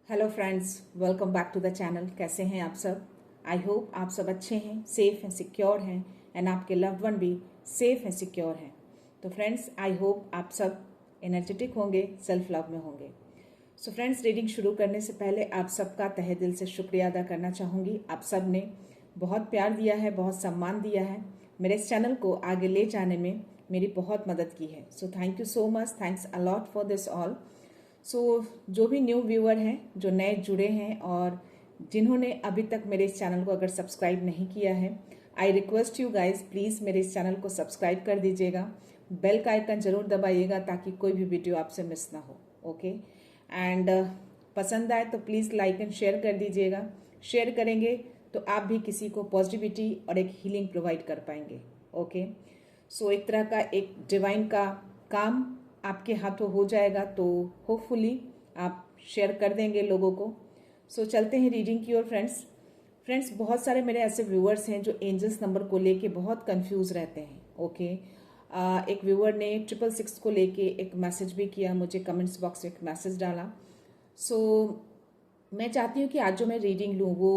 Hello friends, welcome back to the channel. कैसे हैं आप सब? आई होप आप सब अच्छे हैं, सेफ एंड सिक्योर हैं एंड आपके लव्ड वन भी सेफ एंड सिक्योर हैं। तो फ्रेंड्स, आई होप आप सब एनर्जेटिक होंगे, सेल्फ लव में होंगे। सो फ्रेंड्स, रीडिंग शुरू करने से पहले आप सबका तहे दिल से शुक्रिया अदा करना चाहूँगी। आप सब ने बहुत प्यार दिया है, बहुत सम्मान दिया है, मेरे इस चैनल को आगे ले जाने में मेरी बहुत मदद की है। So thank you so much, thanks a lot for this all. जो भी न्यू व्यूअर हैं, जो नए जुड़े हैं और जिन्होंने अभी तक मेरे इस चैनल को अगर सब्सक्राइब नहीं किया है, I request you guys, please मेरे इस चैनल को सब्सक्राइब कर दीजिएगा। बेल का आइकन जरूर दबाइएगा ताकि कोई भी वीडियो आपसे मिस ना हो। ओके एंड पसंद आए तो प्लीज़ लाइक एंड शेयर कर दीजिएगा। शेयर करेंगे तो आप भी किसी को पॉजिटिविटी और एक हीलिंग प्रोवाइड कर पाएंगे। ओके सो एक तरह का एक डिवाइन का काम आपके हाथों हो जाएगा, तो होपफुली आप शेयर कर देंगे लोगों को। सो चलते हैं रीडिंग की ओर। फ्रेंड्स, बहुत सारे मेरे ऐसे व्यूअर्स हैं जो एंजल्स नंबर को लेके बहुत कंफ्यूज रहते हैं। ओके एक व्यूअर ने 666 को लेके एक मैसेज भी किया, मुझे कमेंट्स बॉक्स में एक मैसेज डाला। सो मैं चाहती हूँ कि आज जो मैं रीडिंग लूँ वो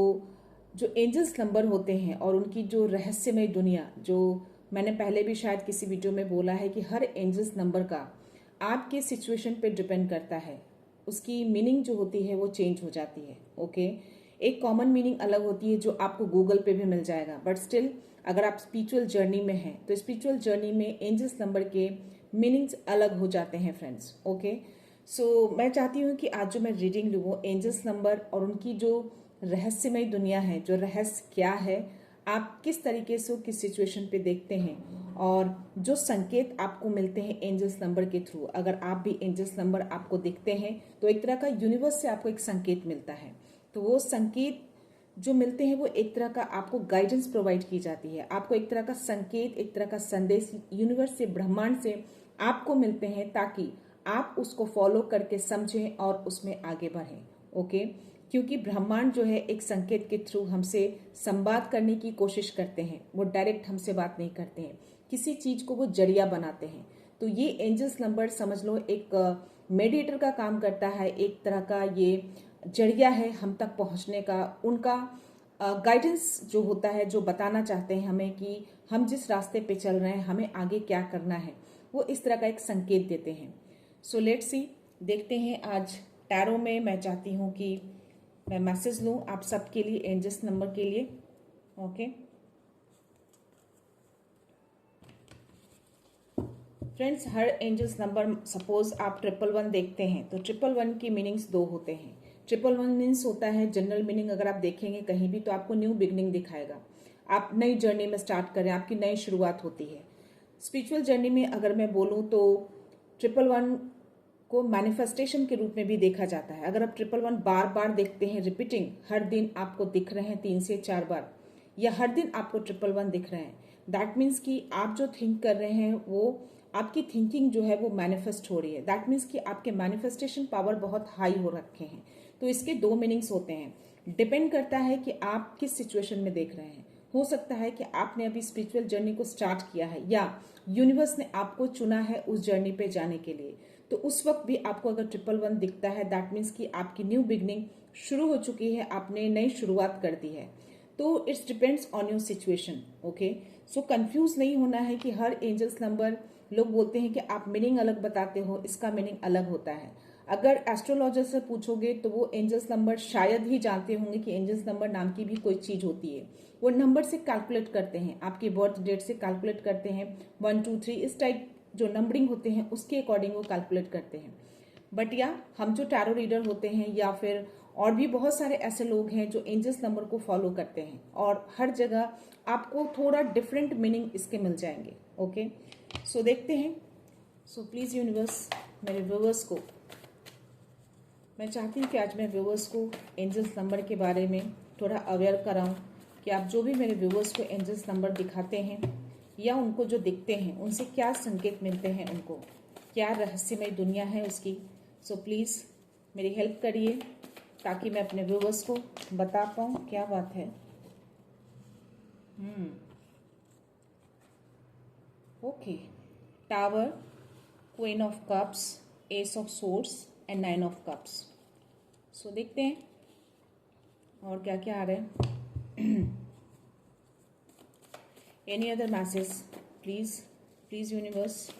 जो एंजल्स नंबर होते हैं और उनकी जो रहस्यमय दुनिया, जो मैंने पहले भी शायद किसी वीडियो में बोला है कि हर एंजल्स नंबर का आपके सिचुएशन पे डिपेंड करता है, उसकी मीनिंग जो होती है वो चेंज हो जाती है। ओके एक कॉमन मीनिंग अलग होती है जो आपको गूगल पे भी मिल जाएगा, बट स्टिल अगर आप स्पिरिचुअल जर्नी में हैं तो स्पिरिचुअल जर्नी में एंजल्स नंबर के मीनिंग्स अलग हो जाते हैं फ्रेंड्स। ओके सो मैं चाहती हूँ कि आज जो मैं रीडिंग लूँ वो एंजल्स नंबर और उनकी जो रहस्यमय दुनिया है, जो रहस्य क्या है, आप किस तरीके से किस सिचुएशन पे देखते हैं और जो संकेत आपको मिलते हैं एंजल्स नंबर के थ्रू। अगर आप भी एंजल्स नंबर आपको दिखते हैं तो एक तरह का यूनिवर्स से आपको एक संकेत मिलता है, तो वो संकेत जो मिलते हैं वो एक तरह का आपको गाइडेंस प्रोवाइड की जाती है। आपको एक तरह का संकेत, एक तरह का संदेश यूनिवर्स से, ब्रह्मांड से आपको मिलते हैं ताकि आप उसको फॉलो करके समझें और उसमें आगे बढ़ें। ओके क्योंकि ब्रह्मांड जो है एक संकेत के थ्रू हमसे संवाद करने की कोशिश करते हैं, वो डायरेक्ट हमसे बात नहीं करते हैं, किसी चीज को वो जरिया बनाते हैं। तो ये एंजल्स नंबर समझ लो एक मेडिएटर का काम करता है, एक तरह का ये जरिया है हम तक पहुंचने का। उनका गाइडेंस जो होता है, जो बताना चाहते हैं हमें कि हम जिस रास्ते पे चल रहे हैं हमें आगे क्या करना है, वो इस तरह का एक संकेत देते हैं। सो लेट्स सी, देखते हैं आज टैरो में। मैं चाहती हूँ कि मैं मैसेज लूँ आप सबके लिए, एंजल्स नंबर के लिए। ओके फ्रेंड्स, हर एंजल्स नंबर, सपोज आप 111 देखते हैं तो 111 की मीनिंग्स दो होते हैं। 111 मीन्स होता है जनरल मीनिंग, अगर आप देखेंगे कहीं भी तो आपको न्यू बिगनिंग दिखाएगा, आप नई जर्नी में स्टार्ट करें, आपकी नई शुरुआत होती है। स्पिरिचुअल जर्नी में अगर मैं बोलूँ तो 111 को मैनिफेस्टेशन के रूप में भी देखा जाता है। अगर आप 111 बार बार देखते हैं, रिपीटिंग, हर दिन आपको दिख रहे हैं 3 से 4 बार, या हर दिन आपको 111 दिख रहे हैं, दैट मीन्स कि आप जो थिंक कर रहे हैं वो आपकी थिंकिंग जो है वो मैनिफेस्ट हो रही है। दैट मीन्स कि आपके मैनिफेस्टेशन पावर बहुत हाई हो रखे हैं। तो इसके दो मीनिंग्स होते हैं, डिपेंड करता है कि आप किस सिचुएशन में देख रहे हैं। हो सकता है कि आपने अभी स्पिरिचुअल जर्नी को स्टार्ट किया है या यूनिवर्स ने आपको चुना है उस जर्नी पे जाने के लिए, तो उस वक्त भी आपको अगर 111 दिखता है, दैट मीन्स कि आपकी न्यू बिगनिंग शुरू हो चुकी है, आपने नई शुरुआत कर दी है। तो it's depends on your situation. Okay so confuse नहीं होना है कि हर एंजल्स नंबर, लोग बोलते हैं कि आप मीनिंग अलग बताते हो, इसका मीनिंग अलग होता है। अगर एस्ट्रोलॉजर से पूछोगे तो वो एंजल्स नंबर शायद ही जानते होंगे कि एंजल्स नंबर नाम की भी कोई चीज होती है। वो नंबर से कैलकुलेट करते हैं, आपकी बर्थ डेट से कैलकुलेट करते हैं, 1 2 3 इस टाइप जो नंबरिंग होते हैं उसके अकॉर्डिंग वो कैलकुलेट करते हैं। बट या हम जो टैरो रीडर होते हैं या फिर और भी बहुत सारे ऐसे लोग हैं जो एंजल्स नंबर को फॉलो करते हैं, और हर जगह आपको थोड़ा डिफरेंट मीनिंग इसके मिल जाएंगे। ओके सो देखते हैं। सो प्लीज यूनिवर्स, मेरे व्यूअर्स को मैं चाहती हूँ कि आज मैं व्यूअर्स को एंजल्स नंबर के बारे में थोड़ा अवेयर कराऊं कि आप जो भी मेरे व्यूअर्स को एंजल्स नंबर दिखाते हैं या उनको जो दिखते हैं उनसे क्या संकेत मिलते हैं, उनको क्या रहस्यमय दुनिया है उसकी। सो प्लीज़ मेरी हेल्प करिए ताकि मैं अपने व्यूअर्स को बता पाऊँ। क्या बात है। Okay tower, queen of cups, ace of swords and 9 of cups. So देखते हैं और क्या क्या आ रहा है। Any other message please, please universe.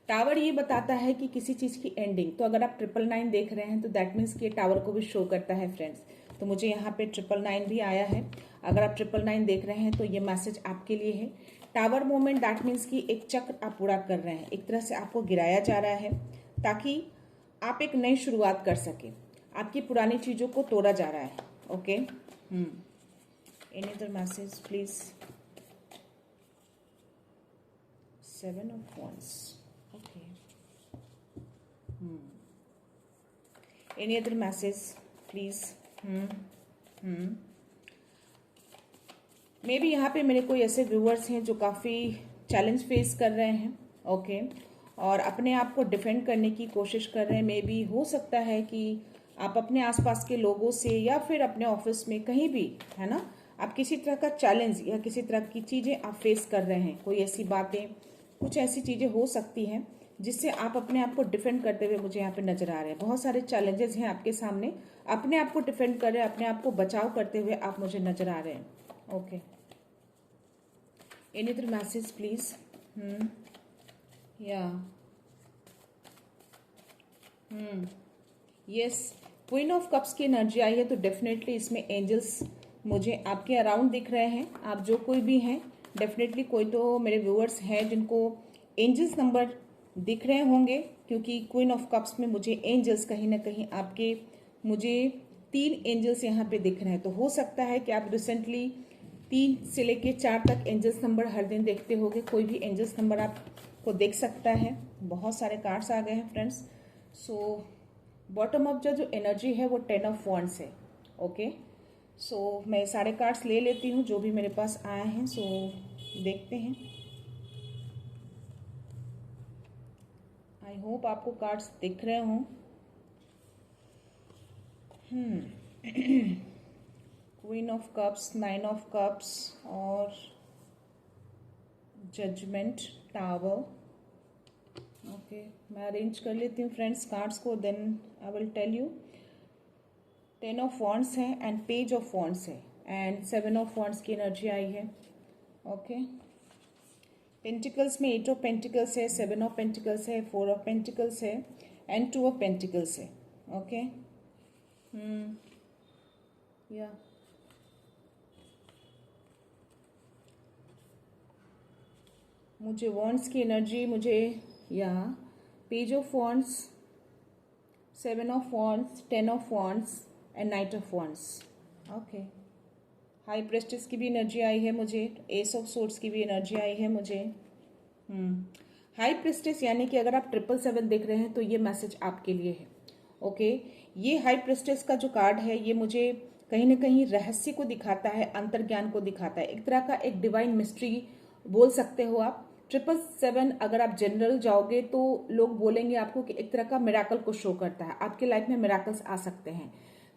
Tower ये बताता है कि किसी चीज़ की एंडिंग, तो अगर आप 999 देख रहे हैं तो दैट मीन्स कि टावर को भी शो करता है फ्रेंड्स। तो मुझे यहाँ पे 999 भी आया है। अगर आप 999 देख रहे हैं तो ये मैसेज आपके लिए है। टावर मोमेंट दैट मीन्स कि एक चक्र आप पूरा कर रहे हैं, एक तरह से आपको गिराया जा रहा है ताकि आप एक नई शुरुआत कर सके। आपकी पुरानी चीज़ों को तोड़ा जा रहा है। Okay, any other message please. 7 of Wands. Okay. Any other message, please? May be यहाँ पे मेरे कोई ऐसे व्यूअर्स हैं जो काफ़ी चैलेंज फेस कर रहे हैं। ओके, और अपने आप को डिफेंड करने की कोशिश कर रहे हैं। मे बी हो सकता है कि आप अपने आसपास के लोगों से या फिर अपने ऑफिस में कहीं भी, है ना, आप किसी तरह का चैलेंज या किसी तरह की चीज़ें आप फेस कर रहे हैं। कोई ऐसी बातें, कुछ ऐसी चीज़ें हो सकती हैं जिससे आप अपने आप को डिफेंड करते हुए मुझे यहाँ पे नजर आ रहे हैं। बहुत सारे चैलेंजेस हैं आपके सामने, अपने आप को डिफेंड कर रहे हैं, अपने आप को बचाव करते हुए आप मुझे नजर आ रहे हैं। Okay, any other message please. या यस, क्वीन ऑफ कप्स की एनर्जी आई है, तो डेफिनेटली इसमें एंजल्स मुझे आपके अराउंड दिख रहे हैं। आप जो कोई भी हैं, डेफिनेटली कोई तो मेरे व्यूअर्स हैं जिनको एंजल्स नंबर दिख रहे होंगे, क्योंकि क्वीन ऑफ कप्स में मुझे एंजल्स कहीं ना कहीं आपके, मुझे 3 एंजल्स यहाँ पे दिख रहे हैं। तो हो सकता है कि आप रिसेंटली 3 से लेके 4 तक एंजल्स नंबर हर दिन देखते होंगे। कोई भी एंजल्स नंबर आपको देख सकता है। बहुत सारे कार्ड्स आ गए हैं फ्रेंड्स। सो बॉटम ऑफ जो एनर्जी है वो 10 ऑफ वॉन्ड्स है। ओके, सो मैं सारे कार्ड्स ले लेती हूँ जो भी मेरे पास आए हैं। सो देखते हैं। आई होप आपको कार्ड्स दिख रहे हों। Queen of cups, 9 of cups और जजमेंट, टावर। ओके, मैं अरेंज कर लेती हूँ फ्रेंड्स कार्ड्स को, then I will tell you. 10 of wands है एंड पेज ऑफ वॉन्ड्स है एंड 7 ऑफ वॉन्ड्स की एनर्जी आई है। ओके, पेंटिकल्स में 8 ऑफ पेंटिकल्स है, 7 ऑफ पेंटिकल्स है, 4 ऑफ पेंटिकल्स है एंड 2 ऑफ पेंटिकल्स है। ओके, या मुझे वॉन्ड्स की एनर्जी, मुझे या page of wands, 7 of wands, 10 of wands and night of wands. Okay, high prestige की भी एनर्जी आई है मुझे, एस ऑफ सोर्ड्स की भी एनर्जी आई है मुझे। हाई प्रेस्टिस यानी कि अगर आप 777 देख रहे हैं तो ये मैसेज आपके लिए है। ओके, ये हाई प्रेस्टिस का जो कार्ड है ये मुझे कहीं ना कहीं रहस्य को दिखाता है, अंतर्ज्ञान को दिखाता है, एक तरह का एक डिवाइन मिस्ट्री बोल सकते हो आप। 777 अगर आप जनरल जाओगे तो लोग बोलेंगे आपको कि एक तरह का मिराकल को शो करता है, आपके लाइफ में मिराकल्स आ सकते हैं।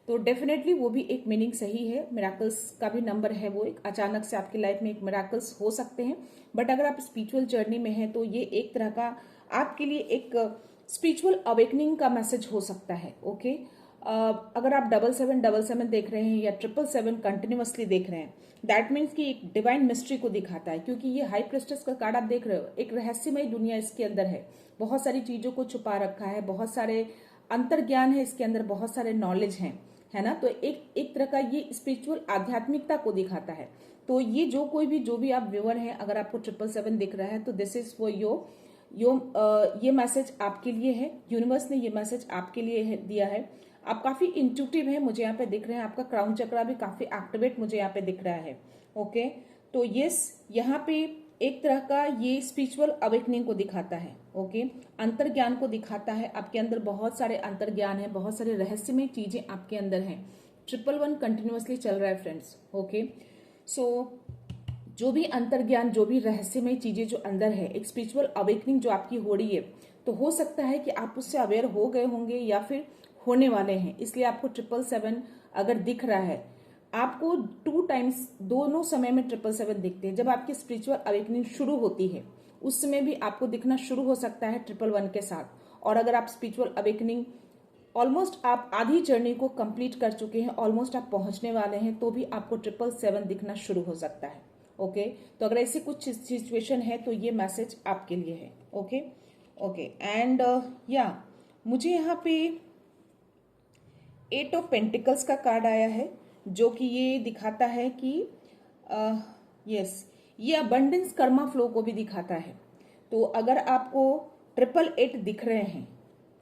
तो डेफिनेटली वो भी एक मीनिंग सही है, मिराकल्स का भी नंबर है वो, एक अचानक से आपकी लाइफ में एक मिराकल्स हो सकते हैं। बट अगर आप स्पिरिचुअल जर्नी में हैं तो ये एक तरह का आपके लिए एक स्पिरिचुअल अवेकनिंग का मैसेज हो सकता है। ओके, अगर आप 777 देख रहे हैं या 777 कंटिन्यूअसली देख रहे हैं, दैट मीन्स कि एक डिवाइन मिस्ट्री को दिखाता है, क्योंकि ये हाई प्रेस्टिस का कार्ड आप देख रहे हो, एक रहस्यमय दुनिया इसके अंदर है, बहुत सारी चीजों को छुपा रखा है, बहुत सारे अंतर्ज्ञान है इसके अंदर, बहुत सारे नॉलेज हैं, है ना। तो एक तरह का ये स्पिरिचुअल आध्यात्मिकता को दिखाता है। तो ये जो भी आप व्यूअर हैं, अगर आपको 777 दिख रहा है तो दिस इज फॉर ये मैसेज आपके लिए है। यूनिवर्स ने ये मैसेज आपके लिए दिया है। आप काफी इंट्यूटिव है, मुझे यहाँ पे दिख रहे हैं, आपका क्राउन चक्रा भी काफी एक्टिवेट मुझे यहाँ पे दिख रहा है। ओके, तो यस, यहाँ पे एक तरह का ये स्पिरिचुअल अवेकनिंग को दिखाता है। ओके, अंतर्ज्ञान को दिखाता है, आपके अंदर बहुत सारे अंतर्ज्ञान है, बहुत सारे रहस्यमय चीजें आपके अंदर हैं। 111 कंटिन्यूअसली चल रहा है फ्रेंड्स। ओके, सो जो भी अंतर्ज्ञान, जो भी रहस्यमय चीजें जो अंदर है, एक स्पिरिचुअल अवेकनिंग जो आपकी हो रही है, तो हो सकता है कि आप उससे अवेयर हो गए होंगे या फिर होने वाले हैं, इसलिए आपको 777 अगर दिख रहा है, आपको 2 टाइम्स दोनों समय में 777 दिखते हैं। जब आपकी स्पिरिचुअल अवेकनिंग शुरू होती है उस समय भी आपको दिखना शुरू हो सकता है 111 के साथ। और अगर आप स्पिरिचुअल अवेकनिंग ऑलमोस्ट आप आधी जर्नी को कंप्लीट कर चुके हैं, ऑलमोस्ट आप पहुंचने वाले हैं, तो भी आपको 777 दिखना शुरू हो सकता है। ओके, तो अगर ऐसी कुछ सिचुएशन है तो ये मैसेज आपके लिए है। ओके ओके, एंड या मुझे यहाँ पे 8 ऑफ पेंटिकल्स का कार्ड आया है, जो कि ये दिखाता है कि यस, ये अबंडेंस कर्मा फ्लो को भी दिखाता है। तो अगर आपको 888 दिख रहे हैं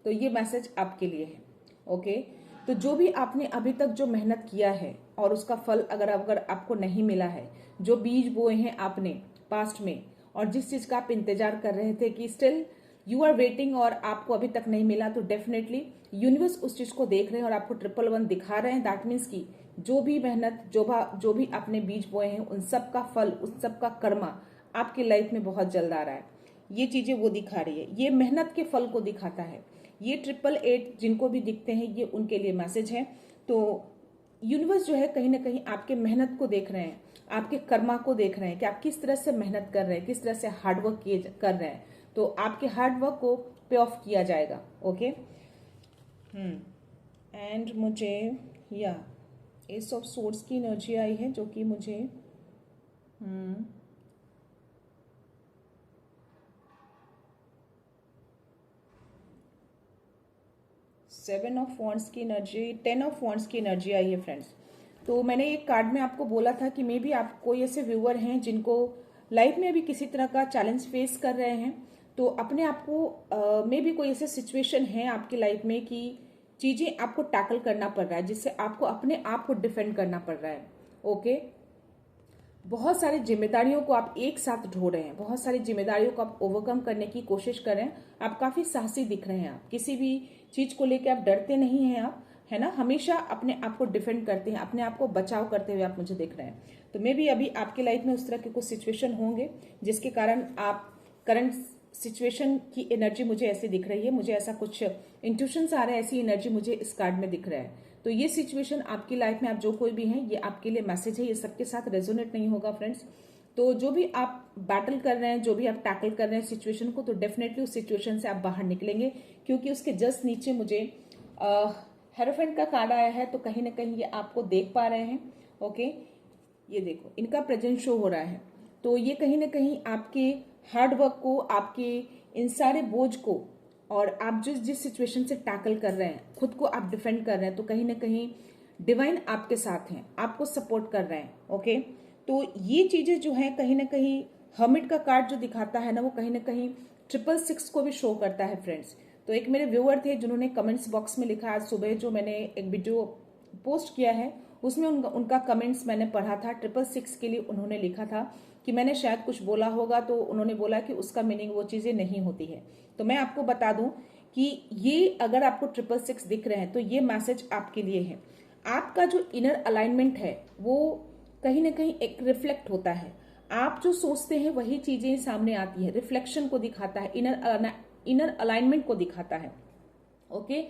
तो ये मैसेज आपके लिए है। ओके, तो जो भी आपने अभी तक जो मेहनत किया है और उसका फल अगर आपको नहीं मिला है, जो बीज बोए हैं आपने पास्ट में और जिस चीज का आप इंतजार कर रहे थे कि स्टिल यू आर वेटिंग और आपको अभी तक नहीं मिला, तो डेफिनेटली यूनिवर्स उस चीज को देख रहे हैं और आपको 111 दिखा रहे हैं। दैट मीन्स की जो भी मेहनत जो भी आपने बीज बोए हैं उन सब का फल, उन सब का कर्मा आपकी लाइफ में बहुत जल्द आ रहा है। ये चीजें वो दिखा रही है, ये मेहनत के फल को दिखाता है। ये 888 जिनको भी दिखते हैं ये उनके लिए मैसेज है। तो यूनिवर्स जो है कहीं ना कहीं आपके मेहनत को देख रहे हैं, आपके कर्मा को देख रहे हैं कि आप किस तरह से मेहनत कर रहे हैं, किस तरह से हार्डवर्क कर रहे हैं। तो आपके हार्डवर्क को पे ऑफ किया जाएगा। ओके, एंड मुझे या एस ऑफ सोर्ड्स की एनर्जी आई है, जो कि मुझे 7 ऑफ वॉन्ड्स की एनर्जी, 10 ऑफ वॉन्ड्स की एनर्जी आई है फ्रेंड्स। तो मैंने एक कार्ड में आपको बोला था कि मे बी आप कोई ऐसे व्यूअर हैं जिनको लाइफ में अभी किसी तरह का चैलेंज फेस कर रहे हैं, तो अपने आप को मे बी कोई ऐसे सिचुएशन है आपकी लाइफ में कि चीजें आपको टैकल करना पड़ रहा है, जिससे आपको अपने आप को डिफेंड करना पड़ रहा है। ओके, बहुत सारी जिम्मेदारियों को आप एक साथ ढो रहे हैं, बहुत सारी जिम्मेदारियों को आप ओवरकम करने की कोशिश कर रहे हैं। आप काफी साहसी दिख रहे हैं, आप किसी भी चीज को लेकर आप डरते नहीं हैं, आप है ना, हमेशा अपने आप को डिफेंड करते हैं, अपने आप को बचाव करते हुए आप मुझे दिख रहे हैं। तो मे बी अभी आपकी लाइफ में उस तरह के कुछ सिचुएशन होंगे जिसके कारण आप करंट सिचुएशन की एनर्जी मुझे ऐसी दिख रही है, मुझे ऐसा कुछ इंट्यूशंस आ रहे हैं, ऐसी एनर्जी मुझे इस कार्ड में दिख रहा है। तो ये सिचुएशन आपकी लाइफ में आप जो कोई भी हैं, ये आपके लिए मैसेज है, ये सबके साथ रेजोनेट नहीं होगा फ्रेंड्स। तो जो भी आप बैटल कर रहे हैं, जो भी आप टैकल कर रहे हैं सिचुएशन को, तो डेफिनेटली उस सिचुएशन से आप बाहर निकलेंगे, क्योंकि उसके जस्ट नीचे मुझे हेरोफेंट का कार्ड आया है। तो कहीं ना कहीं ये आपको देख पा रहे हैं। ओके, ये देखो इनका प्रेजेंट शो हो रहा है। तो ये कहीं ना कहीं आपके हार्डवर्क को, आपके इन सारे बोझ को, और आप जिस सिचुएशन से टैकल कर रहे हैं, खुद को आप डिफेंड कर रहे हैं, तो कहीं ना कहीं डिवाइन आपके साथ हैं, आपको सपोर्ट कर रहे हैं। ओके, तो ये चीजें जो है कहीं ना कहीं हर्मिट का कार्ड जो दिखाता है ना, वो कहीं ना कहीं 666 को भी शो करता है फ्रेंड्स। तो एक मेरे व्यूअर थे जिन्होंने कमेंट्स बॉक्स में लिखा, आज सुबह जो मैंने एक वीडियो पोस्ट किया है उसमें उनका कमेंट्स मैंने पढ़ा था। 666 के लिए उन्होंने लिखा था कि मैंने शायद कुछ बोला होगा, तो उन्होंने बोला कि उसका मीनिंग वो चीजें नहीं होती है। तो मैं आपको बता दूं कि ये अगर आपको 666 दिख रहे हैं तो ये मैसेज आपके लिए है। आपका जो इनर अलाइनमेंट है वो कहीं ना कहीं एक रिफ्लेक्ट होता है, आप जो सोचते हैं वही चीजें सामने आती है, रिफ्लेक्शन को दिखाता है, इनर अलाइनमेंट को दिखाता है। ओके,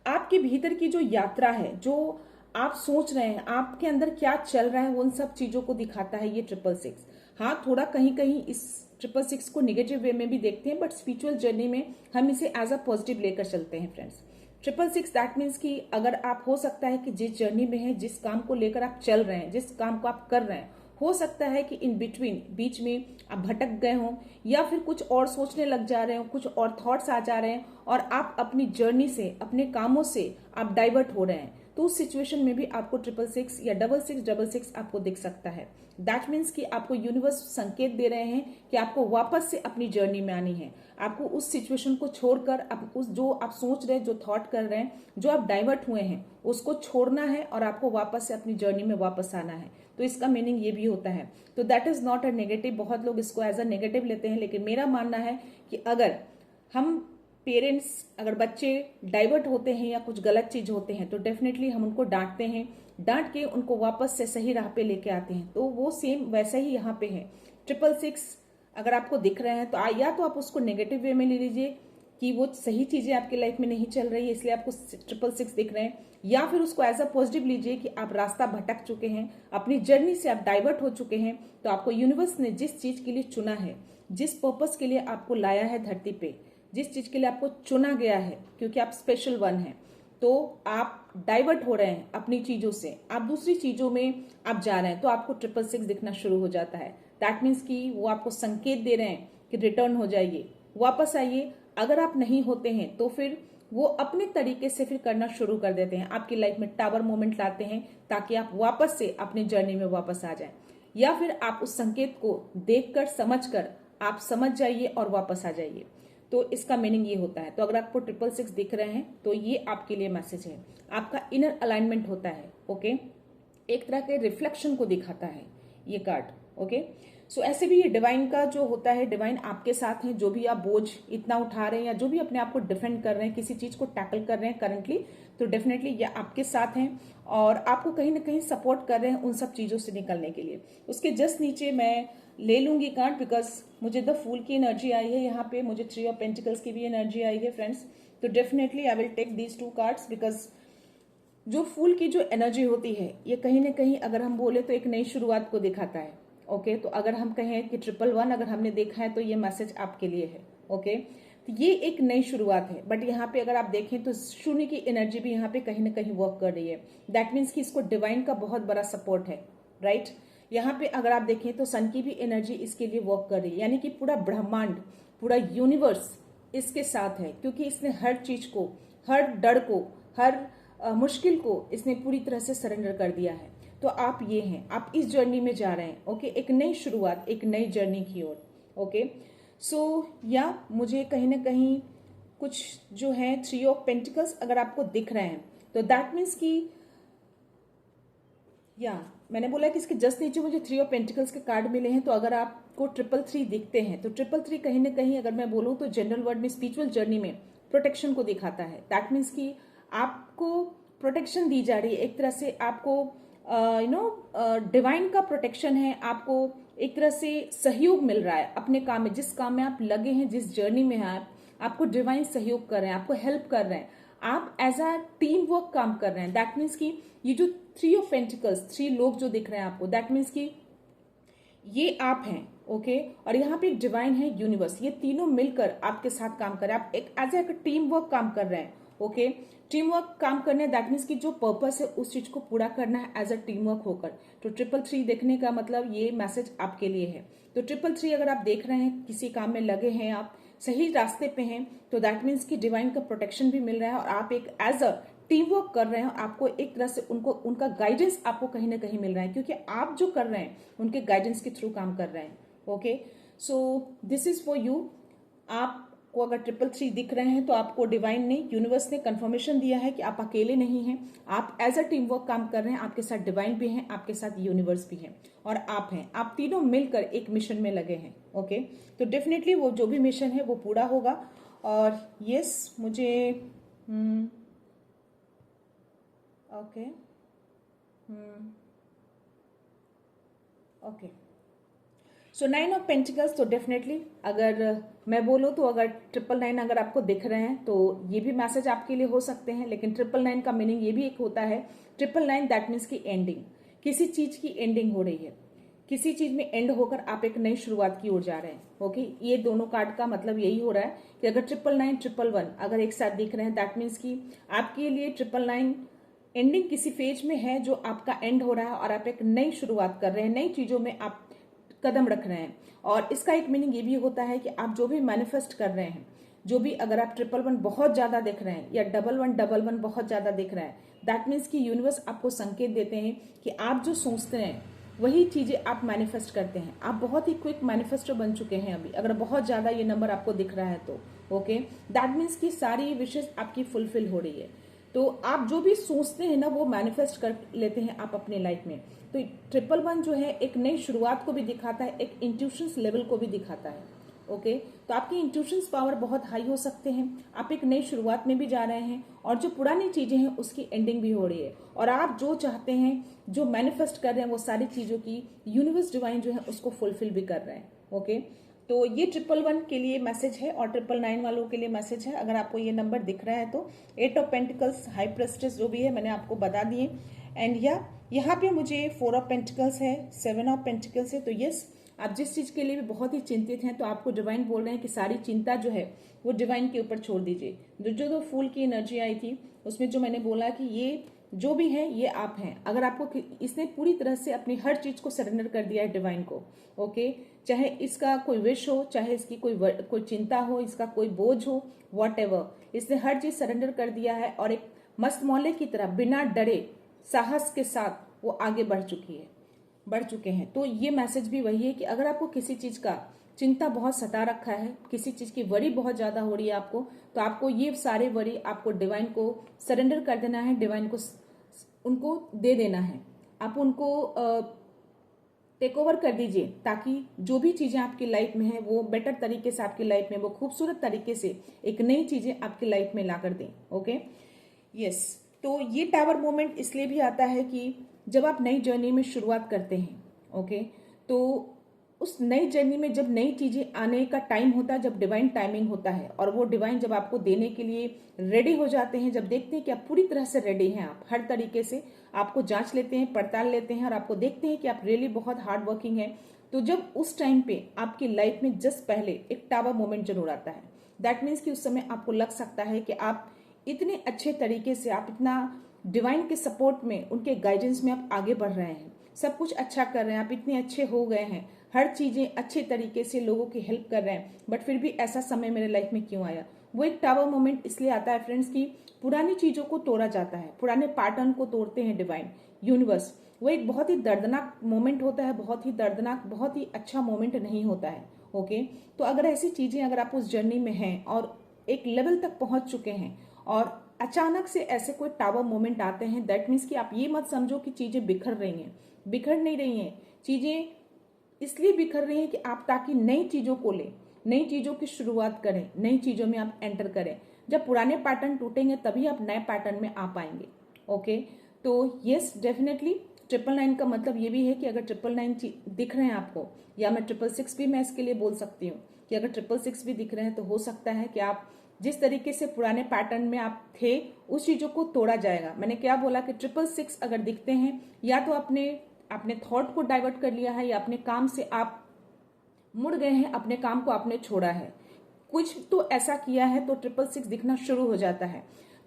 आपके भीतर की जो यात्रा है, जो आप सोच रहे हैं, आपके अंदर क्या चल रहा है, उन सब चीजों को दिखाता है ये 666। हाँ, थोड़ा कहीं कहीं इस 666 को नेगेटिव वे में भी देखते हैं, बट स्पिरिचुअल जर्नी में हम इसे एज अ पॉजिटिव लेकर चलते हैं फ्रेंड्स। 666 दैट मीन्स कि अगर आप, हो सकता है कि जिस जर्नी में है, जिस काम को लेकर आप चल रहे हैं, जिस काम को आप कर रहे हैं, हो सकता है कि इन बिटवीन, बीच में आप भटक गए हों, या फिर कुछ और सोचने लग जा रहे हो, कुछ और थॉट्स आ जा रहे हैं और आप अपनी जर्नी से, अपने कामों से आप डाइवर्ट हो रहे हैं। तो उस सिचुएशन में भी आपको 666 या 6666 आपको दिख सकता है। दैट मीन्स कि आपको यूनिवर्स संकेत दे रहे हैं कि आपको वापस से अपनी जर्नी में आनी है, आपको उस सिचुएशन को छोड़कर, उस जो आप सोच रहे हैं, जो थॉट कर रहे हैं, जो आप डाइवर्ट हुए हैं, उसको छोड़ना है और आपको वापस से अपनी जर्नी में वापस आना है। तो इसका मीनिंग ये भी होता है। तो that is not a negative, बहुत लोग इसको एज अ नेगेटिव लेते हैं, लेकिन मेरा मानना है कि अगर हम पेरेंट्स, अगर बच्चे डाइवर्ट होते हैं या कुछ गलत चीज होते हैं, तो डेफिनेटली हम उनको डांटते हैं, डांट के उनको वापस से सही राह पे लेके आते हैं। तो वो सेम वैसा ही यहाँ पे है। 666 अगर आपको दिख रहे हैं तो या तो आप उसको नेगेटिव वे में ले लीजिए कि वो सही चीजें आपकी लाइफ में नहीं चल रही है इसलिए आपको 666 दिख रहे हैं, या फिर उसको एज अ पॉजिटिव लीजिए कि आप रास्ता भटक चुके हैं, अपनी जर्नी से आप डाइवर्ट हो चुके हैं। तो आपको यूनिवर्स ने जिस चीज के लिए चुना है, जिस पर्पस के लिए आपको लाया है धरती पे, जिस चीज के लिए आपको चुना गया है, क्योंकि आप स्पेशल वन हैं, तो आप डाइवर्ट हो रहे हैं अपनी चीजों से, आप दूसरी चीजों में आप जा रहे हैं, तो आपको 666 दिखना शुरू हो जाता है। दैट मीन्स कि वो आपको संकेत दे रहे हैं कि रिटर्न हो जाइए, वापस आइए। अगर आप नहीं होते हैं तो फिर वो अपने तरीके से फिर करना शुरू कर देते हैं, आपकी लाइफ में टावर मोमेंट लाते हैं ताकि आप वापस से अपनी जर्नी में वापस आ जाएं, या फिर आप उस संकेत को देखकर समझकर आप समझ जाइए और वापस आ जाइए। तो इसका मीनिंग ये होता है। तो अगर आपको 666 दिख रहे हैं तो ये आपके लिए मैसेज है, आपका इनर अलाइनमेंट होता है। ओके, एक तरह के रिफ्लेक्शन को दिखाता है ये कार्ड। ओके, सो ऐसे भी ये डिवाइन का जो होता है, डिवाइन आपके साथ है। जो भी आप बोझ इतना उठा रहे हैं या जो भी अपने आप को डिफेंड कर रहे हैं, किसी चीज को टैकल कर रहे हैं करंटली, तो डेफिनेटली ये आपके साथ हैं और आपको कहीं ना कहीं सपोर्ट कर रहे हैं उन सब चीजों से निकलने के लिए। उसके जस्ट नीचे मैं ले लूंगी कार्ड, बिकॉज मुझे द फूल की एनर्जी आई है यहाँ पे, मुझे 3 ऑफ पेंटिकल्स की भी एनर्जी आई है फ्रेंड्स। तो definitely I will take these 2 cards, because जो फूल की जो एनर्जी होती है ये कहीं ना कहीं अगर हम बोले तो एक नई शुरुआत को दिखाता है। ओके, तो अगर हम कहें कि 111 अगर हमने देखा है तो ये मैसेज आपके लिए है। ओके, तो ये एक नई शुरुआत है, बट यहाँ पे अगर आप देखें तो शून्य की एनर्जी भी यहाँ पे कहीं ना कहीं वर्क कर रही है। दैट मीन्स कि इसको डिवाइन का बहुत बड़ा सपोर्ट है, राइट। यहाँ पे अगर आप देखें तो सन की भी एनर्जी इसके लिए वर्क कर रही है, यानी कि पूरा ब्रह्मांड, पूरा यूनिवर्स इसके साथ है, क्योंकि इसने हर चीज को, हर डर को, हर मुश्किल को इसने पूरी तरह से सरेंडर कर दिया है। तो आप ये हैं, आप इस जर्नी में जा रहे हैं। ओके, एक नई शुरुआत, एक नई जर्नी की ओर। ओके, सो या मुझे कहीं ना कहीं कुछ जो है 3 ऑफ पेंटिकल्स अगर आपको दिख रहे हैं तो दैट मीन्स कि या मैंने बोला कि इसके जस्ट नीचे मुझे 3 ऑफ पेंटिकल्स के कार्ड मिले हैं। तो अगर आपको 333 दिखते हैं तो 333 कहीं ना कहीं अगर मैं बोलूं तो जनरल वर्ड में स्पिरिचुअल जर्नी में प्रोटेक्शन को दिखाता है। दैट मीन्स कि आपको प्रोटेक्शन दी जा रही है एक तरह से, आपको डिवाइन का प्रोटेक्शन है, आपको एक तरह से सहयोग मिल रहा है अपने काम में, जिस काम में आप लगे हैं, जिस जर्नी में हैं आप, आपको डिवाइन सहयोग कर रहे हैं, आपको हेल्प कर रहे हैं, आप एज अ टीम वर्क काम कर रहे हैं। दैट मीन्स कि ये जो 3 ऑफ पेंटिकल्स, 3 लोग जो दिख रहे हैं आपको, दैट मीन्स कि ये आप हैं। ओके, और यहाँ पे एक डिवाइन है, यूनिवर्स, ये तीनों मिलकर आपके साथ काम कर रहे हैं, आप एक एज ए टीम वर्क काम कर रहे हैं। ओके, टीम वर्क काम करने, दैट मीन्स कि जो पर्पस है उस चीज को पूरा करना है एज अ टीम वर्क होकर। तो 333 देखने का मतलब ये मैसेज आपके लिए है। तो 333 अगर आप देख रहे हैं, किसी काम में लगे हैं, आप सही रास्ते पे हैं, तो दैट मीन्स कि डिवाइन का प्रोटेक्शन भी मिल रहा है और आप एक एज अ टीम वर्क कर रहे हैं। आपको एक तरह से उनको, उनका गाइडेंस आपको कहीं ना कहीं मिल रहा है, क्योंकि आप जो कर रहे हैं उनके गाइडेंस के थ्रू काम कर रहे हैं। Okay, so this is for you. आपको अगर 333 दिख रहे हैं तो आपको डिवाइन ने, यूनिवर्स ने कंफर्मेशन दिया है कि आप अकेले नहीं हैं, आप एज अ टीम वर्क काम कर रहे हैं, आपके साथ डिवाइन भी हैं, आपके साथ यूनिवर्स भी हैं और आप हैं, आप तीनों मिलकर एक मिशन में लगे हैं। ओके, तो डेफिनेटली वो जो भी मिशन है वो पूरा होगा। और यस, मुझे okay okay, so 9 of pentacles, तो डेफिनेटली अगर मैं बोलूँ तो अगर 999 अगर आपको दिख रहे हैं तो ये भी मैसेज आपके लिए हो सकते हैं। लेकिन 999 का मीनिंग ये भी एक होता है, 999 दैट मीन्स की एंडिंग, किसी चीज की एंडिंग हो रही है, किसी चीज में एंड होकर आप एक नई शुरुआत की ओर जा रहे हैं। ओके, ये दोनों कार्ड का मतलब यही हो रहा है कि अगर 999 111 अगर एक साथ दिख रहे हैं, दैट मीन्स की आपके लिए 999 एंडिंग किसी फेज में है जो आपका एंड हो रहा है और आप एक नई शुरुआत कर रहे हैं, नई चीजों में आप कदम रख रहे हैं। और इसका एक मीनिंग ये भी होता है कि आप जो भी मैनिफेस्ट कर रहे हैं, जो भी अगर आप 111 बहुत ज्यादा देख रहे हैं या 1111 बहुत ज्यादा दिख रहा है, दैट मीन्स कि यूनिवर्स आपको संकेत देते हैं कि आप जो सोचते हैं वही चीजें आप मैनिफेस्ट करते हैं। आप बहुत ही क्विक मैनिफेस्टर बन चुके हैं अभी, अगर बहुत ज्यादा ये नंबर आपको दिख रहा है तो। ओके, दैट मीन्स कि सारी विशेष आपकी फुलफिल हो रही है। तो आप जो भी सोचते हैं ना वो मैनिफेस्ट कर लेते हैं आप अपने लाइफ में। तो 111 जो है एक नई शुरुआत को भी दिखाता है, एक इंट्यूशंस लेवल को भी दिखाता है। ओके, तो आपकी इंट्यूशंस पावर बहुत हाई हो सकते हैं, आप एक नई शुरुआत में भी जा रहे हैं और जो पुरानी चीजें हैं उसकी एंडिंग भी हो रही है और आप जो चाहते हैं, जो मैनिफेस्ट कर रहे हैं, वो सारी चीजों की यूनिवर्स डिवाइन जो है उसको फुलफिल भी कर रहे हैं। ओके, तो ये 111 के लिए मैसेज है और 999 वालों के लिए मैसेज है। अगर आपको ये नंबर दिख रहा है तो 8 ऑफ पेंटिकल्स, हाई प्रेस्टिस जो भी है मैंने आपको बता दिए। एंड यहाँ पे मुझे 4 ऑफ पेंटिकल्स है, 7 ऑफ पेंटिकल्स है। तो यस, आप जिस चीज के लिए भी बहुत ही चिंतित हैं तो आपको डिवाइन बोल रहे हैं कि सारी चिंता जो है वो डिवाइन के ऊपर छोड़ दीजिए। जो फूल की एनर्जी आई थी उसमें जो मैंने बोला कि ये जो भी है ये आप हैं। अगर आपको इसने पूरी तरह से अपनी हर चीज को सरेंडर कर दिया है डिवाइन को, ओके, चाहे इसका कोई विश हो, चाहे इसकी कोई चिंता हो, इसका कोई बोझ हो, वॉट इसने हर चीज सरेंडर कर दिया है और एक मस्त मौले की तरह बिना डरे साहस के साथ वो आगे बढ़ चुके हैं। तो ये मैसेज भी वही है कि अगर आपको किसी चीज का चिंता बहुत सता रखा है, किसी चीज की वरी बहुत ज्यादा हो रही है आपको, तो आपको ये सारे वरी आपको डिवाइन को सरेंडर कर देना है, डिवाइन को उनको दे देना है। आप उनको टेक ओवर कर दीजिए ताकि जो भी चीजें आपकी लाइफ में है वो बेटर तरीके से आपकी लाइफ में, वो खूबसूरत तरीके से एक नई चीजें आपकी लाइफ में ला कर दें। Okay, yes. तो ये टावर मोमेंट इसलिए भी आता है कि जब आप नई जर्नी में शुरुआत करते हैं, ओके, तो उस नई जर्नी में जब नई चीजें आने का टाइम होता है, जब डिवाइन टाइमिंग होता है और वो डिवाइन जब आपको देने के लिए रेडी हो जाते हैं, जब देखते हैं कि आप पूरी तरह से रेडी हैं, आप हर तरीके से आपको जांच लेते हैं, पड़ताल लेते हैं और आपको देखते हैं कि आप रियली बहुत हार्ड वर्किंग हैं, तो जब उस टाइम पे आपकी लाइफ में जस्ट पहले एक टावर मोमेंट जरूर आता है। दैट मीन्स कि उस समय आपको लग सकता है कि आप इतने अच्छे तरीके से, आप इतना डिवाइन के सपोर्ट में, उनके गाइडेंस में आप आगे बढ़ रहे हैं, सब कुछ अच्छा कर रहे हैं, आप इतने अच्छे हो गए हैं, हर चीजें अच्छे तरीके से लोगों की हेल्प कर रहे हैं, बट फिर भी ऐसा समय मेरे लाइफ में क्यों आया। वो एक टावर मोमेंट इसलिए आता है फ्रेंड्स कि पुरानी चीजों को तोड़ा जाता है, पुराने पैटर्न को तोड़ते हैं डिवाइन, यूनिवर्स। वो एक बहुत ही दर्दनाक मोमेंट होता है, बहुत ही दर्दनाक, बहुत ही अच्छा मोमेंट नहीं होता है। ओके, तो अगर ऐसी चीजें, अगर आप उस जर्नी में हैं और एक लेवल तक पहुंच चुके हैं और अचानक से ऐसे कोई टावर मोमेंट आते हैं, दैट मीन्स कि आप ये मत समझो कि चीजें बिखर रही हैं, बिखर नहीं रही हैं। चीजें इसलिए बिखर रही हैं कि आप ताकि नई चीजों को लें, नई चीजों की शुरुआत करें, नई चीजों में आप एंटर करें। जब पुराने पैटर्न टूटेंगे तभी आप नए पैटर्न में आ पाएंगे। ओके, तो यस, डेफिनेटली 999 का मतलब ये भी है कि अगर 999 दिख रहे हैं आपको, या मैं 666 भी मैं इसके लिए बोल सकती हूँ कि अगर 666 भी दिख रहे हैं तो हो सकता है कि आप जिस तरीके से पुराने पैटर्न में आप थे उस चीजों को तोड़ा जाएगा। मैंने क्या बोला कि 666 अगर दिखते हैं, या तो अपने थॉट को डाइवर्ट कर लिया है, या अपने काम से आप मुड़ गए हैं, अपने काम को आपने छोड़ा है, कुछ तो ऐसा किया है, तो 666 दिखना शुरू हो जाता है।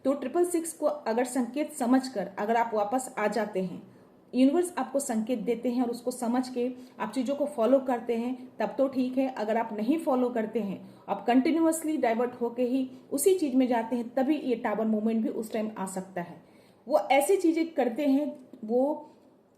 तो 666 को अगर संकेत समझकर अगर आप वापस आ जाते हैं, यूनिवर्स आपको संकेत देते हैं और उसको समझ के आप चीजों को फॉलो करते हैं, तब तो ठीक है। अगर आप नहीं फॉलो करते हैं, आप कंटिन्यूअसली डाइवर्ट होके ही उसी चीज में जाते हैं, तभी ये टावर मूवमेंट भी उस टाइम आ सकता है। वो ऐसी चीजें करते हैं, वो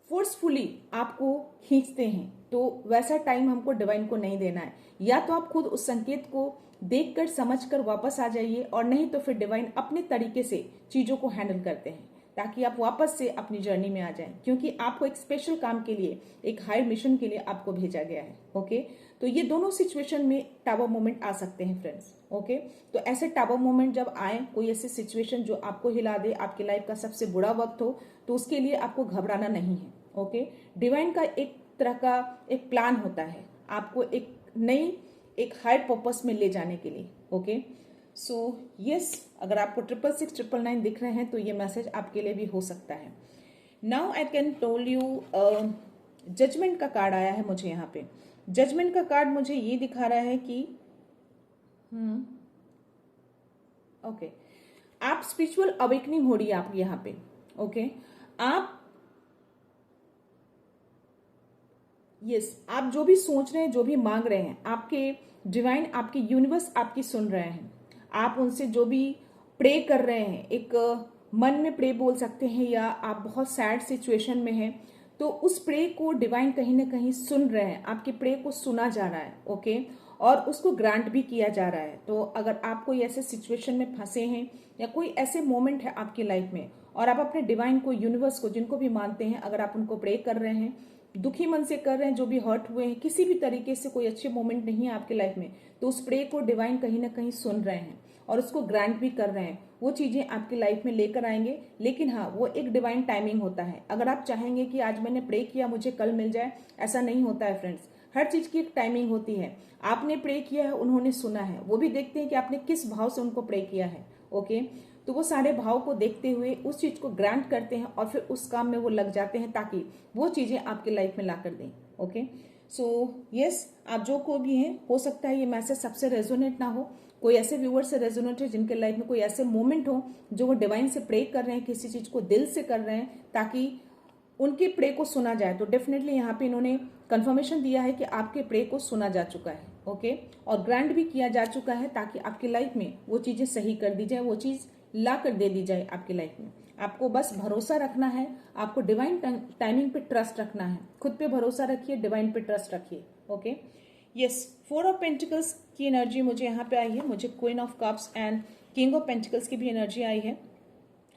फोर्सफुली आपको खींचते हैं, तो वैसा टाइम हमको डिवाइन को नहीं देना है। या तो आप खुद उस संकेत को देखकर समझकर वापस आ जाइए, और नहीं तो फिर डिवाइन अपने तरीके से चीजों को हैंडल करते हैं ताकि आप वापस से अपनी जर्नी में आ जाएं, क्योंकि आपको एक स्पेशल काम के लिए, एक हायर मिशन के लिए आपको भेजा गया है। ओके, तो ये दोनों सिचुएशन में टावर मोमेंट आ सकते हैं फ्रेंड्स। ओके, तो ऐसे टावर मोमेंट जब आए, कोई ऐसी सिचुएशन जो आपको हिला दे, आपकी लाइफ का सबसे बुरा वक्त हो, तो उसके लिए आपको घबराना नहीं है। ओके, डिवाइन का एक तरह का एक प्लान होता है आपको एक हायर पर्पस में ले जाने के लिए। ओके, सो यस, अगर आपको 666 999 दिख रहे हैं तो ये मैसेज आपके लिए भी हो सकता है। Now I can tell you, judgement का कार्ड आया है मुझे यहाँ पे। जजमेंट का कार्ड मुझे ये दिखा रहा है कि ओके, आप स्पिरिचुअल अवेकनिंग हो रही है आप यहाँ पे। ओके, आप आप जो भी सोच रहे हैं, जो भी मांग रहे हैं, आपके डिवाइन, आपके यूनिवर्स आपकी सुन रहे हैं। आप उनसे जो भी प्रे कर रहे हैं, एक मन में प्रे बोल सकते हैं, या आप बहुत सैड सिचुएशन में हैं, तो उस प्रे को डिवाइन कहीं ना कहीं सुन रहे हैं, आपके प्रे को सुना जा रहा है। ओके, और उसको ग्रांट भी किया जा रहा है। तो अगर आप कोई ऐसे सिचुएशन में फंसे हैं, या कोई ऐसे मोमेंट है आपकी लाइफ में, और आप अपने डिवाइन को, यूनिवर्स को, जिनको भी मानते हैं, अगर आप उनको प्रे कर रहे हैं, दुखी मन से कर रहे हैं, जो भी हर्ट हुए हैं, किसी भी तरीके से कोई अच्छे मोमेंट नहीं है आपकी लाइफ में, तो उस प्रे को डिवाइन कहीं ना कहीं सुन रहे हैं और उसको ग्रांट भी कर रहे हैं। वो चीजें आपकी लाइफ में लेकर आएंगे, लेकिन हाँ, वो एक डिवाइन टाइमिंग होता है। अगर आप चाहेंगे कि आज मैंने प्रे किया मुझे कल मिल जाए, ऐसा नहीं होता है फ्रेंड्स। हर चीज की एक टाइमिंग होती है। आपने प्रे किया है, उन्होंने सुना है, वो भी देखते हैं कि आपने किस भाव से उनको प्रे किया है। ओके, तो वो सारे भाव को देखते हुए उस चीज को ग्रांट करते हैं और फिर उस काम में वो लग जाते हैं ताकि वो चीजें आपकी लाइफ में ला कर दें। ओके, सो यस, आप जो को भी हैं, हो सकता है ये मैसेज सबसे रेजोनेट ना हो, कोई ऐसे व्यूअर से रेजोनेट है जिनके लाइफ में कोई ऐसे मोमेंट हो जो वो डिवाइन से प्रे कर रहे हैं, किसी चीज को दिल से कर रहे हैं ताकि उनके प्रे को सुना जाए, तो डेफिनेटली यहाँ पे इन्होंने कंफर्मेशन दिया है कि आपके प्रे को सुना जा चुका है। ओके, और ग्रांट भी किया जा चुका है ताकि आपकी लाइफ में वो चीजें सही कर दी जाए, वो चीज ला कर दे दी जाए आपकी लाइफ में। आपको बस भरोसा रखना है, आपको डिवाइन टाइमिंग पे ट्रस्ट रखना है। खुद पे भरोसा रखिए, डिवाइन पे ट्रस्ट रखिए। ओके, यस, 4 ऑफ पेंटिकल्स की एनर्जी मुझे यहाँ पे आई है, मुझे queen of cups and king of pentacles की भी एनर्जी आई है।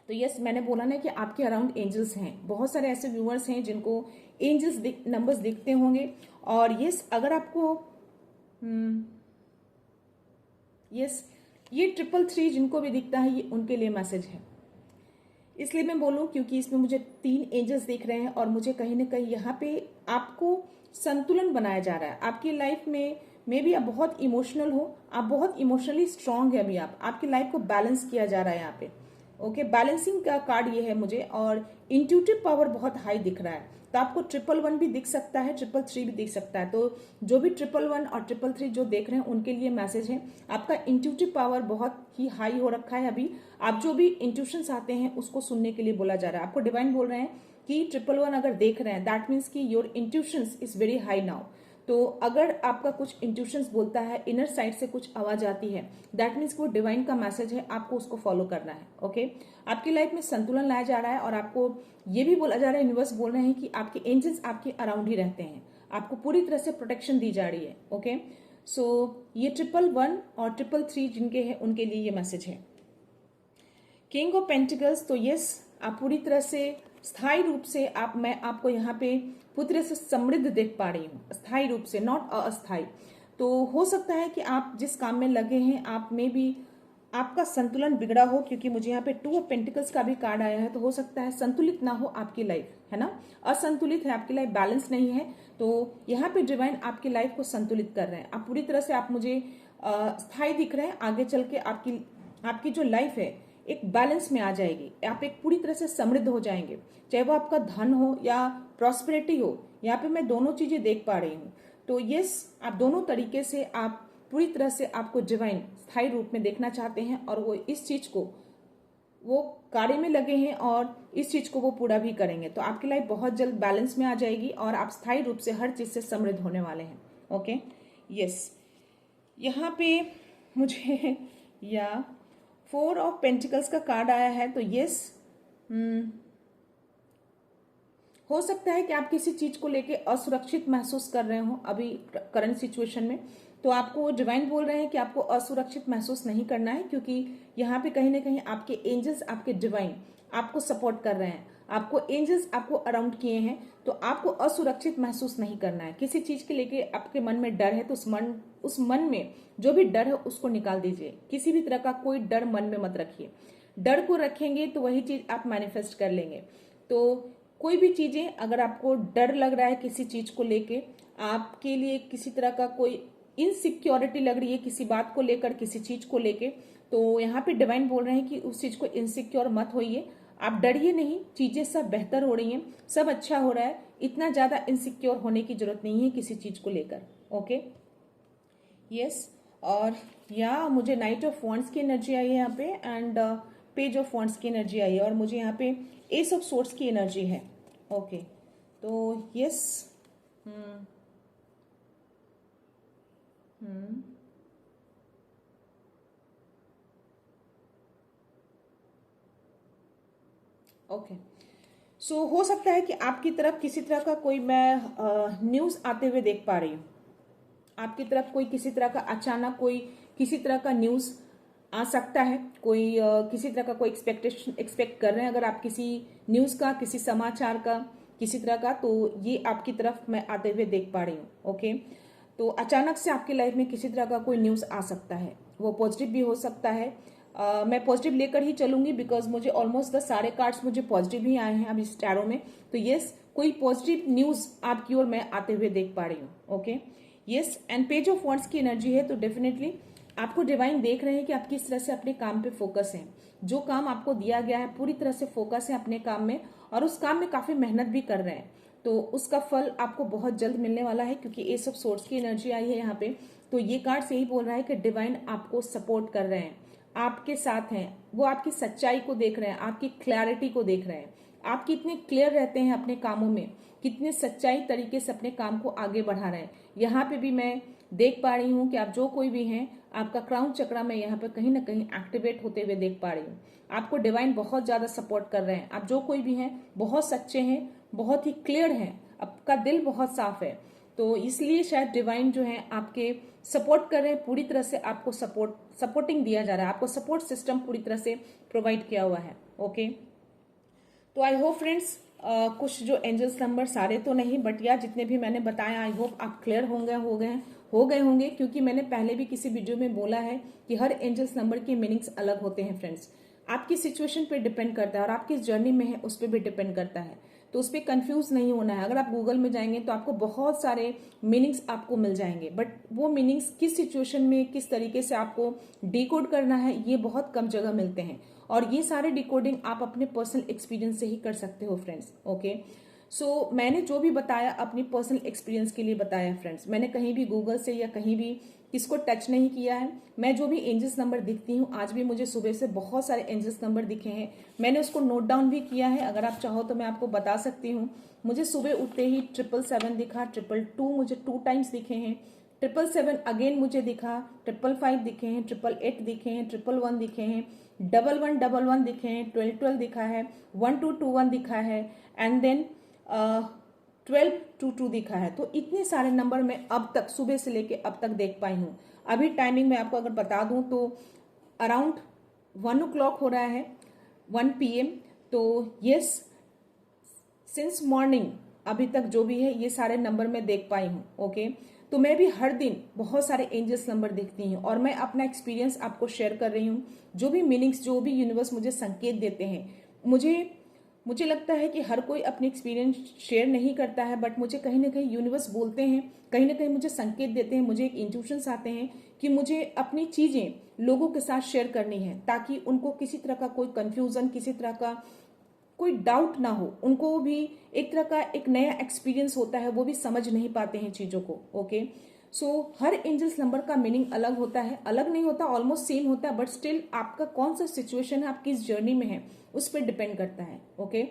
तो यस, मैंने बोला ना कि आपके अराउंड एंजल्स हैं, बहुत सारे ऐसे व्यूअर्स हैं जिनको एंजल्स नंबर्स दिखते होंगे। और यस, अगर आपको यस, ये 333 जिनको भी दिखता है ये उनके लिए मैसेज है। इसलिए मैं बोलूं क्योंकि इसमें मुझे 3 एंजल्स दिख रहे हैं और मुझे कहीं ना कहीं यहाँ पे आपको संतुलन बनाया जा रहा है आपकी लाइफ में। मे बी आप बहुत इमोशनल हो, आप बहुत इमोशनली स्ट्रांग है अभी, आपकी लाइफ को बैलेंस किया जा रहा है यहाँ पे। ओके, बैलेंसिंग का कार्ड ये है मुझे, और इंट्यूटिव पावर बहुत हाई दिख रहा है। तो आपको 111 भी दिख सकता है, 333 भी दिख सकता है। तो जो भी 111 और 333 जो देख रहे हैं उनके लिए मैसेज है, आपका इंट्यूटिव पावर बहुत ही हाई हो रखा है अभी। आप जो भी इंट्यूशंस आते हैं उसको सुनने के लिए बोला जा रहा है। आपको डिवाइन बोल रहे हैं कि 111 अगर देख रहे हैं दैट मीन्स कि your intuitions is very high now. तो अगर आपका कुछ इंट्यूशंस बोलता है, इनर साइड से कुछ आवाज आती है, दैट मीन्स वो डिवाइन का मैसेज है, आपको उसको फॉलो करना है। ओके, आपकी लाइफ में संतुलन लाया जा रहा है और आपको ये भी बोला जा रहा है, यूनिवर्स बोल रहे हैं कि आपके एंजल्स आपके अराउंड ही रहते हैं, आपको पूरी तरह से प्रोटेक्शन दी जा रही है। ओके, सो ये 111 और 333 जिनके हैं उनके लिए ये मैसेज है। किंग ऑफ पेंटिकल्स, तो यस, आप पूरी तरह से स्थायी रूप से मैं आपको यहाँ पे पूरी तरह से समृद्ध देख पा रही हूँ, स्थायी रूप से, नॉट अस्थायी। तो हो सकता है कि आप जिस काम में लगे हैं आप में भी आपका संतुलन बिगड़ा हो, क्योंकि मुझे यहाँ पे 2 ऑफ पेंटिकल्स का भी कार्ड आया है। तो हो सकता है संतुलित ना हो आपकी लाइफ, है ना, असंतुलित है आपकी लाइफ, बैलेंस नहीं है। तो यहाँ पे डिवाइन आपकी लाइफ को संतुलित कर रहे हैं। आप पूरी तरह से, आप मुझे स्थायी दिख रहे हैं। आगे चल के आपकी जो लाइफ है एक बैलेंस में आ जाएगी, आप एक पूरी तरह से समृद्ध हो जाएंगे, चाहे वो आपका धन हो या प्रॉस्पेरिटी हो। यहाँ पे मैं दोनों चीजें देख पा रही हूँ। तो यस, आप दोनों तरीके से आप पूरी तरह से आपको डिवाइन स्थायी रूप में देखना चाहते हैं और वो इस चीज को वो कार्य में लगे हैं और इस चीज को वो पूरा भी करेंगे। तो आपकी लाइफ बहुत जल्द बैलेंस में आ जाएगी और आप स्थायी रूप से हर चीज से समृद्ध होने वाले हैं। ओके, यस, यहाँ पे मुझे या 4 ऑफ पेंटिकल्स का कार्ड आया है। तो यस, हो सकता है कि आप किसी चीज को लेके असुरक्षित महसूस कर रहे हो अभी करंट सिचुएशन में। तो आपको डिवाइन बोल रहे हैं कि आपको असुरक्षित महसूस नहीं करना है, क्योंकि यहाँ पे कहीं ना कहीं आपके एंजल्स, आपके डिवाइन आपको सपोर्ट कर रहे हैं, आपको एंजल्स आपको अराउंड किए हैं। तो आपको असुरक्षित महसूस नहीं करना है। किसी चीज के लेके आपके मन में डर है तो उस मन में जो भी डर है उसको निकाल दीजिए। किसी भी तरह का कोई डर मन में मत रखिए। डर को रखेंगे तो वही चीज आप मैनिफेस्ट कर लेंगे। तो कोई भी चीजें, अगर आपको डर लग रहा है किसी चीज को लेके, आपके लिए किसी तरह का कोई इनसिक्योरिटी लग रही है किसी बात को लेकर, किसी चीज को लेके, तो यहाँ पे डिवाइन बोल रहे हैं कि उस चीज को इनसिक्योर मत होइए, आप डरिए नहीं, चीजें सब बेहतर हो रही हैं, सब अच्छा हो रहा है, इतना ज्यादा इनसिक्योर होने की जरूरत नहीं है किसी चीज को लेकर। ओके, यस, और या मुझे नाइट ऑफ वॉन्ड्स की एनर्जी आई है यहाँ पे एंड पेज ऑफ वॉन्ड्स की एनर्जी आई है और मुझे यहाँ पे एस ऑफ सोर्ड्स की एनर्जी है। ओके, तो यस, ओके, सो हो सकता है कि आपकी तरफ किसी तरह का कोई मैं न्यूज आते हुए देख पा रही हूँ। आपकी तरफ कोई किसी तरह का अचानक कोई किसी तरह का न्यूज आ सकता है। कोई किसी तरह का कोई एक्सपेक्ट कर रहे हैं अगर आप किसी न्यूज का, किसी समाचार का, किसी तरह का, तो ये आपकी तरफ मैं आते हुए देख पा रही हूँ। ओके, तो अचानक से आपकी लाइफ में किसी तरह का कोई न्यूज आ सकता है, वो पॉजिटिव भी हो सकता है। मैं पॉजिटिव लेकर ही चलूंगी बिकॉज मुझे ऑलमोस्ट द सारे कार्ड्स मुझे पॉजिटिव ही आए हैं अभी इस टैरो में। तो यस, कोई पॉजिटिव न्यूज आपकी ओर मैं आते हुए देख पा रही हूँ। Okay, yes, and page of wands की एनर्जी है। तो डेफिनेटली आपको डिवाइन देख रहे हैं कि आप किस तरह से अपने काम पे फोकस हैं। जो काम आपको दिया गया है पूरी तरह से फोकस है अपने काम में और उस काम में काफी मेहनत भी कर रहे हैं। तो उसका फल आपको बहुत जल्द मिलने वाला है, क्योंकि एस ऑफ सोर्ड्स की एनर्जी आई है यहाँ पे। तो ये कार्ड से यही बोल रहा है कि डिवाइन आपको सपोर्ट कर रहे हैं, आपके साथ हैं, वो आपकी सच्चाई को देख रहे हैं, आपकी क्लैरिटी को देख रहे हैं, आप कितने क्लियर रहते हैं अपने कामों में, कितने सच्चाई तरीके से अपने काम को आगे बढ़ा रहे हैं। यहाँ पे भी मैं देख पा रही हूँ कि आप जो कोई भी हैं, आपका क्राउन चक्रा में यहाँ पे कहीं ना कहीं एक्टिवेट होते हुए देख पा रही हूँ। आपको डिवाइन बहुत ज्यादा सपोर्ट कर रहे हैं। आप जो कोई भी हैं बहुत सच्चे हैं, बहुत ही क्लियर हैं, आपका दिल बहुत साफ है, तो इसलिए शायद डिवाइन जो है आपके सपोर्ट कर रहे हैं, पूरी तरह से आपको सपोर्टिंग दिया जा रहा है, आपको सपोर्ट सिस्टम पूरी तरह से प्रोवाइड किया हुआ है। ओके, तो आई होप फ्रेंड्स कुछ जो एंजल्स नंबर, सारे तो नहीं बट या जितने भी मैंने बताया, आई होप आप क्लियर हो गए होंगे, क्योंकि मैंने पहले भी किसी वीडियो में बोला है कि हर एंजल्स नंबर के मीनिंग्स अलग होते हैं फ्रेंड्स। आपकी सिचुएशन पे डिपेंड करता है और आप किस जर्नी में है उस पर भी डिपेंड करता है, तो उस पर कंफ्यूज नहीं होना है। अगर आप गूगल में जाएंगे तो आपको बहुत सारे मीनिंग्स आपको मिल जाएंगे, बट वो मीनिंग्स किस सिचुएशन में किस तरीके से आपको डिकोड करना है ये बहुत कम जगह मिलते हैं, और ये सारे डिकोडिंग आप अपने पर्सनल एक्सपीरियंस से ही कर सकते हो फ्रेंड्स। ओके, सो मैंने जो भी बताया अपनी पर्सनल एक्सपीरियंस के लिए बताया फ्रेंड्स, मैंने कहीं भी गूगल से या कहीं भी किसको टच नहीं किया है। मैं जो भी एंजल्स नंबर दिखती हूँ, आज भी मुझे सुबह से बहुत सारे एंजल्स नंबर दिखे हैं, मैंने उसको नोट डाउन भी किया है। अगर आप चाहो तो मैं आपको बता सकती हूँ। मुझे सुबह उठते ही 777 दिखा, 222 मुझे 2 टाइम्स दिखे हैं, 777 अगेन मुझे दिखा, 555 दिखे हैं, 888 दिखे हैं, 111 दिखे हैं, 1111 दिखे हैं, 1212 दिखा है, 1221 दिखा है, एंड देन 1222 दिखा है। तो इतने सारे नंबर मैं अब तक सुबह से लेके अब तक देख पाई हूँ। अभी टाइमिंग मैं आपको अगर बता दूं तो अराउंड 1 o'clock हो रहा है, 1 PM। तो यस, सिंस मॉर्निंग अभी तक जो भी है ये सारे नंबर मैं देख पाई हूँ। ओके, तो मैं भी हर दिन बहुत सारे एंजल्स नंबर देखती हूँ और मैं अपना एक्सपीरियंस आपको शेयर कर रही हूँ। जो भी मीनिंग्स, जो भी यूनिवर्स मुझे संकेत देते हैं, मुझे लगता है कि हर कोई अपनी एक्सपीरियंस शेयर नहीं करता है, बट मुझे कहीं ना कहीं यूनिवर्स बोलते हैं, कहीं ना कहीं मुझे संकेत देते हैं, मुझे एक इंट्यूशंस आते हैं कि मुझे अपनी चीजें लोगों के साथ शेयर करनी है, ताकि उनको किसी तरह का कोई कंफ्यूजन, किसी तरह का कोई डाउट ना हो। उनको भी एक तरह का एक नया एक्सपीरियंस होता है, वो भी समझ नहीं पाते हैं चीजों को। ओके, सो हर एंजल्स नंबर का मीनिंग अलग होता है, अलग नहीं होता, ऑलमोस्ट सेम होता है, बट स्टिल आपका कौन सा सिचुएशन है, आप किस जर्नी में है, उस पर डिपेंड करता है। ओके,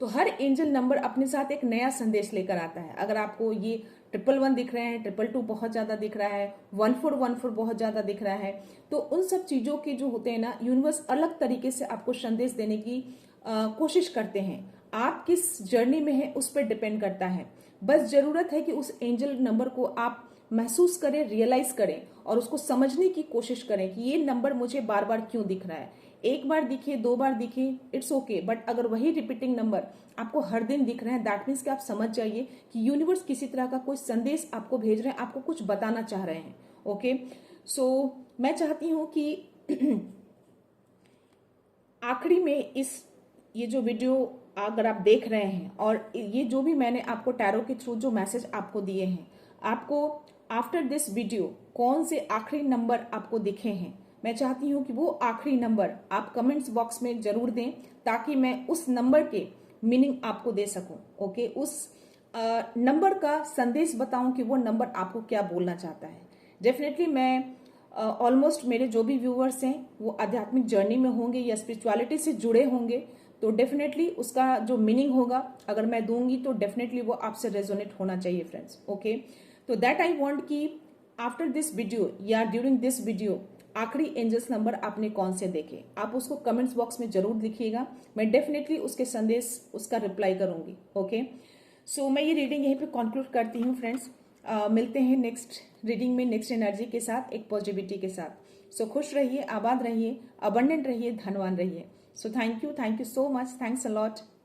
तो हर एंजल नंबर अपने साथ एक नया संदेश लेकर आता है। अगर आपको ये 111 दिख रहे हैं, 222 बहुत ज्यादा दिख रहा है, 1414 बहुत ज्यादा दिख रहा है, तो उन सब चीजों के जो होते हैं ना, यूनिवर्स अलग तरीके से आपको संदेश देने की कोशिश करते हैं। आप किस जर्नी में है उस पर डिपेंड करता है। बस जरूरत है कि उस एंजल नंबर को आप महसूस करें, रियलाइज करें और उसको समझने की कोशिश करें कि ये नंबर मुझे बार बार क्यों दिख रहा है। एक बार दिखे, 2 बार दिखे, इट्स ओके, बट अगर वही रिपीटिंग नंबर आपको हर दिन दिख रहे हैं, दैट मीन्स कि आप समझ जाइए कि यूनिवर्स किसी तरह का कोई संदेश आपको भेज रहे हैं, आपको कुछ बताना चाह रहे हैं। ओके, सो मैं चाहती हूं कि आखिरी में ये जो वीडियो अगर आप देख रहे हैं और ये जो भी मैंने आपको टैरो के थ्रू जो मैसेज आपको दिए हैं, आपको आफ्टर दिस वीडियो कौन से आखिरी नंबर आपको दिखे हैं, मैं चाहती हूं कि वो आखिरी नंबर आप कमेंट्स बॉक्स में जरूर दें, ताकि मैं उस नंबर के मीनिंग आपको दे सकूं। ओके, उस नंबर का संदेश बताऊं कि वो नंबर आपको क्या बोलना चाहता है। डेफिनेटली मैं ऑलमोस्ट मेरे जो भी व्यूअर्स हैं वो आध्यात्मिक जर्नी में होंगे या स्पिरिचुअलिटी से जुड़े होंगे, तो डेफिनेटली उसका जो मीनिंग होगा अगर मैं दूंगी तो डेफिनेटली वो आपसे रेजोनेट होना चाहिए फ्रेंड्स। ओके, तो दैट आई वांट कि आफ्टर दिस वीडियो या ड्यूरिंग दिस वीडियो आखिरी एंजल्स नंबर आपने कौन से देखे, आप उसको कमेंट्स बॉक्स में जरूर लिखिएगा। मैं डेफिनेटली उसके संदेश उसका रिप्लाई करूंगी। ओके, सो मैं ये रीडिंग यहीं पे कंक्लूड करती हूँ फ्रेंड्स। मिलते हैं नेक्स्ट रीडिंग में, नेक्स्ट एनर्जी के साथ, एक पॉजिटिविटी के साथ। सो खुश रहिए, आबाद रहिए, अबंडेंट रहिए, धनवान रहिए। So thank you so much, thanks a lot.